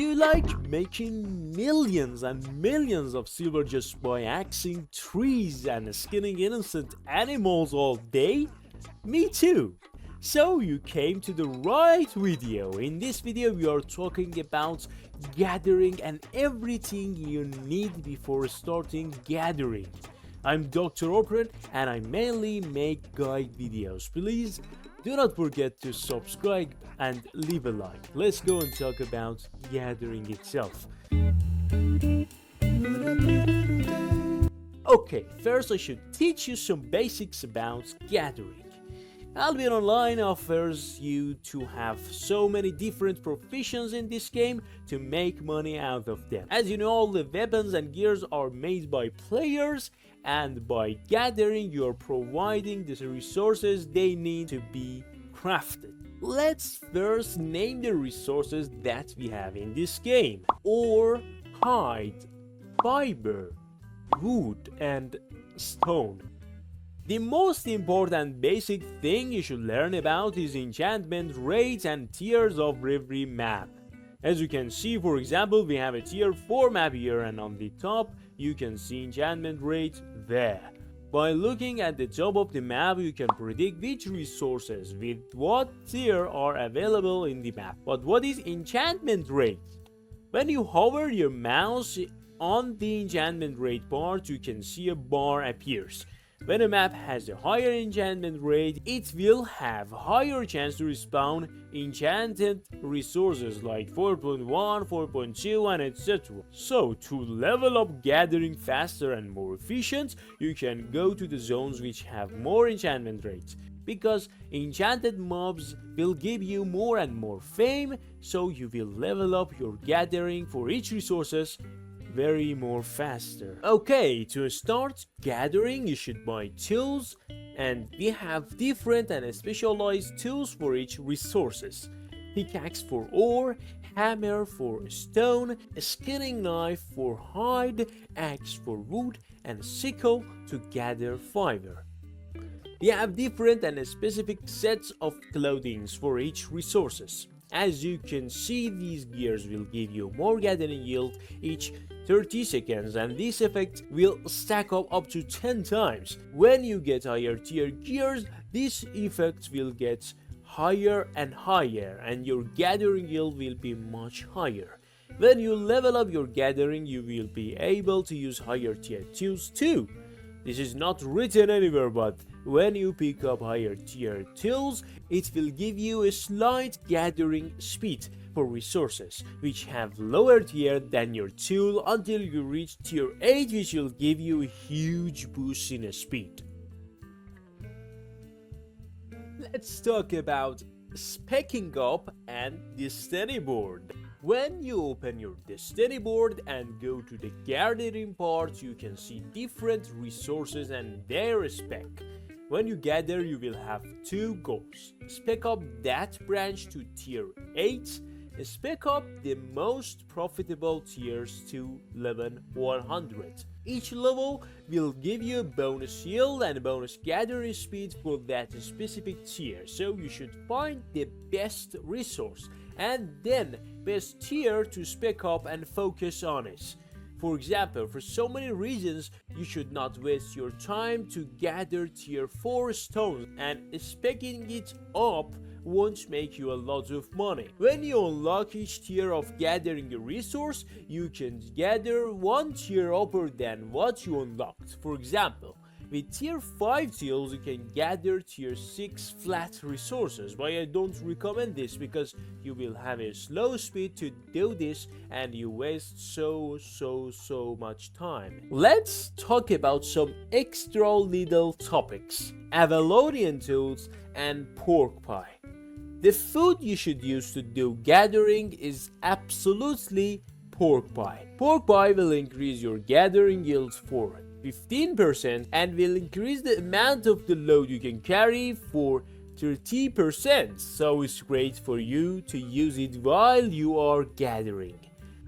Do you like making millions and millions of silver just by axing trees and skinning innocent animals all day? Me too! So you came to the right video. In this video we are talking about gathering and everything you need before starting gathering. I'm Dr. Open and I mainly make guide videos. Please do not forget to subscribe and leave a like. Let's go and talk about gathering itself. Okay, first I should teach you some basics about gathering. Albion Online offers you to have so many different professions in this game to make money out of them. As you know, all the weapons and gears are made by players, and by gathering you are providing the resources they need to be crafted. Let's first name the resources that we have in this game: ore, hide, fiber, wood, and stone. The most important basic thing you should learn about is enchantment rates and tiers of every map. As you can see, for example, we have a tier 4 map here, and on the top you can see enchantment rate there. By looking at the top of the map, you can predict which resources with what tier are available in the map. But what is enchantment rate? When you hover your mouse on the enchantment rate part, you can see a bar appears. When a map has a higher enchantment rate, it will have higher chance to respawn enchanted resources like 4.1, 4.2 and etc. So to level up gathering faster and more efficient, you can go to the zones which have more enchantment rates, because enchanted mobs will give you more and more fame, so you will level up your gathering for each resources very more faster. Okay, to start gathering you should buy tools, and we have different and specialized tools for each resources. Pickaxe for ore, hammer for stone, a skinning knife for hide, axe for wood, and sickle to gather fiber. We have different and specific sets of clothing for each resources. As you can see, these gears will give you more gathering yield each 30 seconds, and this effect will stack up to 10 times. When you get higher tier gears, this effect will get higher and higher, and your gathering yield will be much higher. When you level up your gathering, you will be able to use higher tier tools too. This is not written anywhere, but when you pick up higher tier tools, it will give you a slight gathering speed for resources which have lower tier than your tool until you reach tier 8, which will give you a huge boost in speed. Let's talk about Specing Up and Destiny board. When you open your Destiny board and go to the gathering part, you can see different resources and their spec. When you gather, you will have two goals: spec up that branch to tier 8, spec up the most profitable tiers to level 100. Each level will give you a bonus yield and a bonus gathering speed for that specific tier, so you should find the best resource and then best tier to spec up and focus on it. For example, for so many reasons, you should not waste your time to gather tier 4 stones, and speccing it up won't make you a lot of money. When you unlock each tier of gathering a resource, you can gather one tier upper than what you unlocked. For example, with tier 5 tools you can gather tier 6 flat resources, but I don't recommend this because you will have a slow speed to do this and you waste so much time. Let's talk about some extra little topics: Avalonian Tools and pork pie. The food you should use to do gathering is absolutely pork pie. Pork pie will increase your gathering yields for 15% and will increase the amount of the load you can carry for 30%, so it's great for you to use it while you are gathering.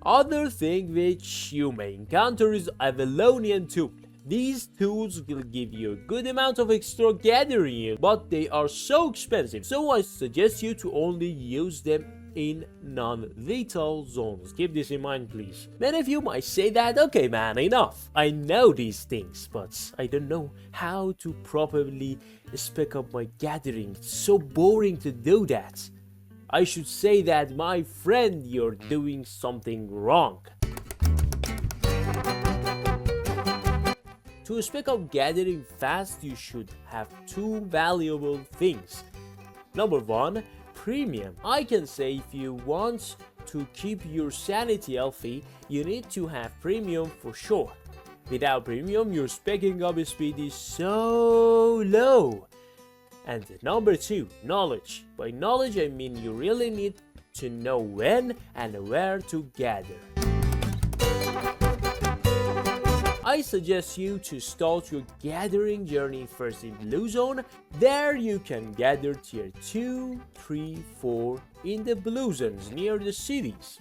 Other thing which you may encounter is Avalonian Tools. These tools will give you a good amount of extra gathering yield, but they are so expensive, so I suggest you to only use them in non-lethal zones. Keep this in mind, please. Many of you might say that, okay man, enough. I know these things, but I don't know how to properly spec up my gathering. It's so boring to do that. I should say that, my friend, you're doing something wrong. To spec up gathering fast, you should have two valuable things. Number one, premium. I can say if you want to keep your sanity healthy, you need to have premium for sure. Without premium, your specking up speed is so low. And number two, knowledge. By knowledge, I mean you really need to know when and where to gather. I suggest you to start your gathering journey first in Blue Zone. There you can gather tier 2, 3, 4 in the Blue Zones near the cities.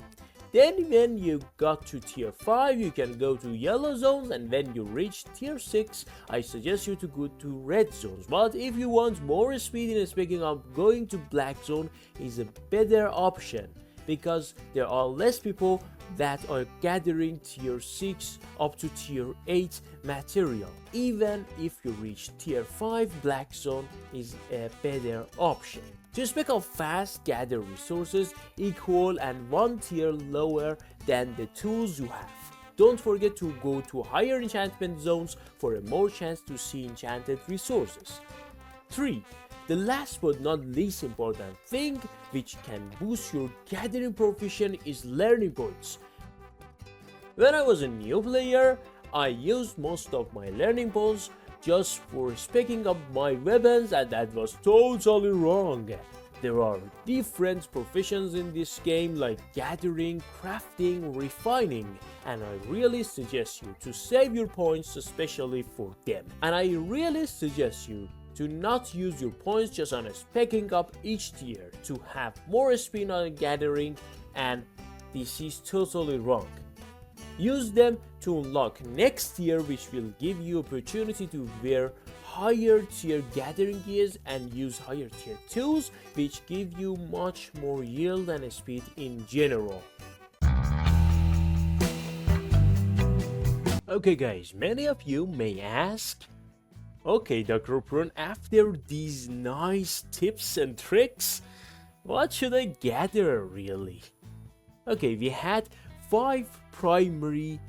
Then when you got to tier 5, you can go to Yellow Zones, and when you reach tier 6, I suggest you to go to Red Zones. But if you want more speed in speaking up, going to Black Zone is a better option, because there are less people that are gathering tier 6 up to tier 8 material. Even if you reach tier 5, Black Zone is a better option. To spec up fast, gather resources equal and one tier lower than the tools you have. Don't forget to go to higher enchantment zones for a more chance to see enchanted resources. 3. The last but not least important thing which can boost your gathering proficiency is learning points. When I was a new player, I used most of my learning points just for speccing up my weapons, and that was totally wrong. There are different professions in this game like gathering, crafting, refining, and I really suggest you to save your points especially for them. And I really suggest you to not use your points just on speccing up each tier to have more speed on gathering, and this is totally wrong. Use them to unlock next tier, which will give you opportunity to wear higher tier gathering gears and use higher tier tools, which give you much more yield and speed in general. Okay guys, many of you may ask, okay Dr. Prune, after these nice tips and tricks, what should I gather really? Okay, we had 5 primary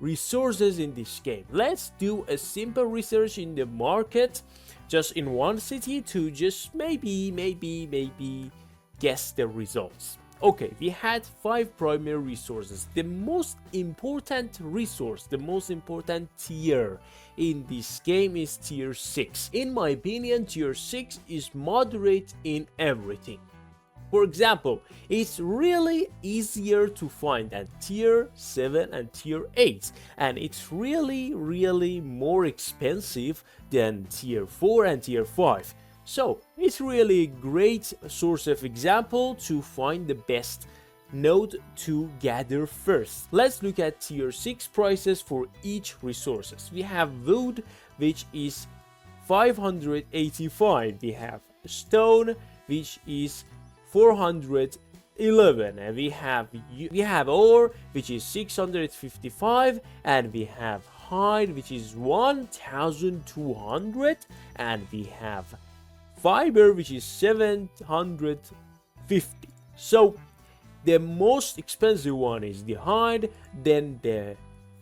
resources in this game. Let's do a simple research in the market just in one city to just maybe guess the results. Okay, we had 5 primary resources. The most important resource, the most important tier in this game is tier 6. In my opinion, tier 6 is moderate in everything. For example, it's really easier to find than tier 7 and tier 8, and it's really more expensive than tier 4 and tier 5. So it's really a great source of example to find the best node to gather first. Let's look at tier 6 prices for each resources. We have wood, which is 585. We have stone, which is 411, and we have ore, which is 655, and we have hide, which is 1200, and we have fiber, which is 750. So the most expensive one is the hide, then the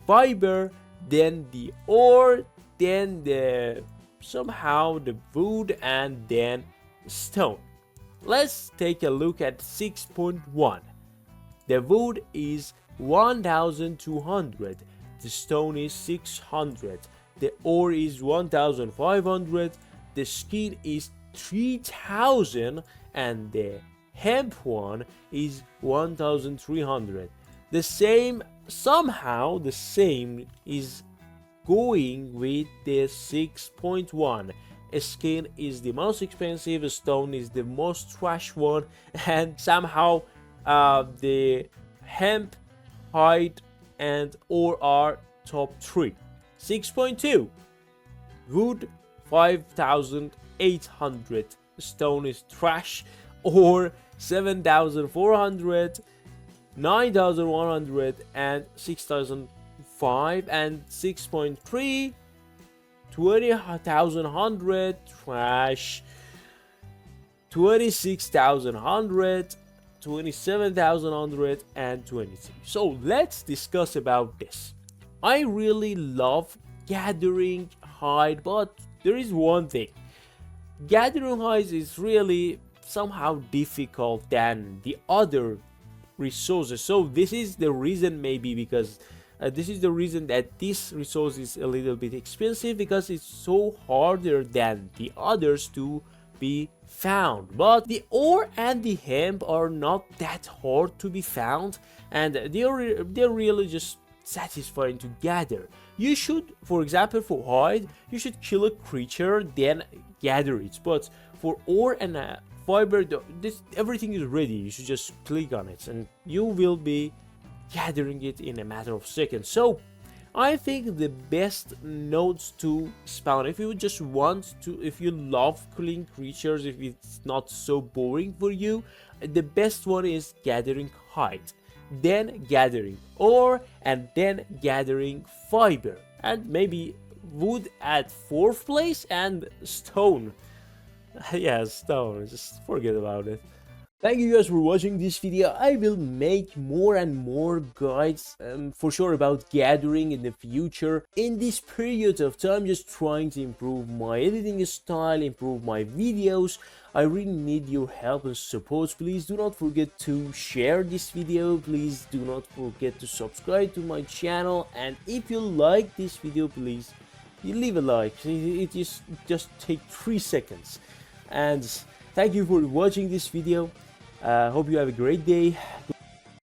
fiber, then the ore, then somehow the wood, and then stone. Let's take a look at 6.1. The wood is 1200, the stone is 600, the ore is 1500, the skin is 3000, and the hemp one is 1300. The same is going with the 6.1. Skin is the most expensive, stone is the most trash one, and somehow the hemp, hide, and ore are top 3. 6.2. Wood 5800, stone is trash, ore 7,400, 9,100, and 6,005, and 6.3, 20,100, trash, 26,100, 27,100, and 23. So let's discuss about this. I really love gathering hide, but there is one thing. Gathering hides is really somehow difficult than the other resources. So this is the reason, maybe because this is the reason that this resource is a little bit expensive, because it's so harder than the others to be found. But the ore and the hemp are not that hard to be found, and they're really just satisfying to gather. You should, for example, for hide, you should kill a creature, then gather it. But for ore and fiber, everything is ready. You should just click on it and you will be gathering it in a matter of seconds. So I think the best nodes to spawn, if you just want to, if you love killing creatures, if it's not so boring for you, the best one is gathering hide, then gathering ore, and then gathering fiber, and maybe wood at 4th place, and stone. Yeah, stone, just forget about it. Thank you guys for watching this video. I will make more and more guides for sure about gathering in the future. In this period of time, just trying to improve my editing style, improve my videos. I really need your help and support. Please do not forget to share this video. Please do not forget to subscribe to my channel. And if you like this video, please leave a like. It is just take 3 seconds. And thank you for watching this video. Hope you have a great day.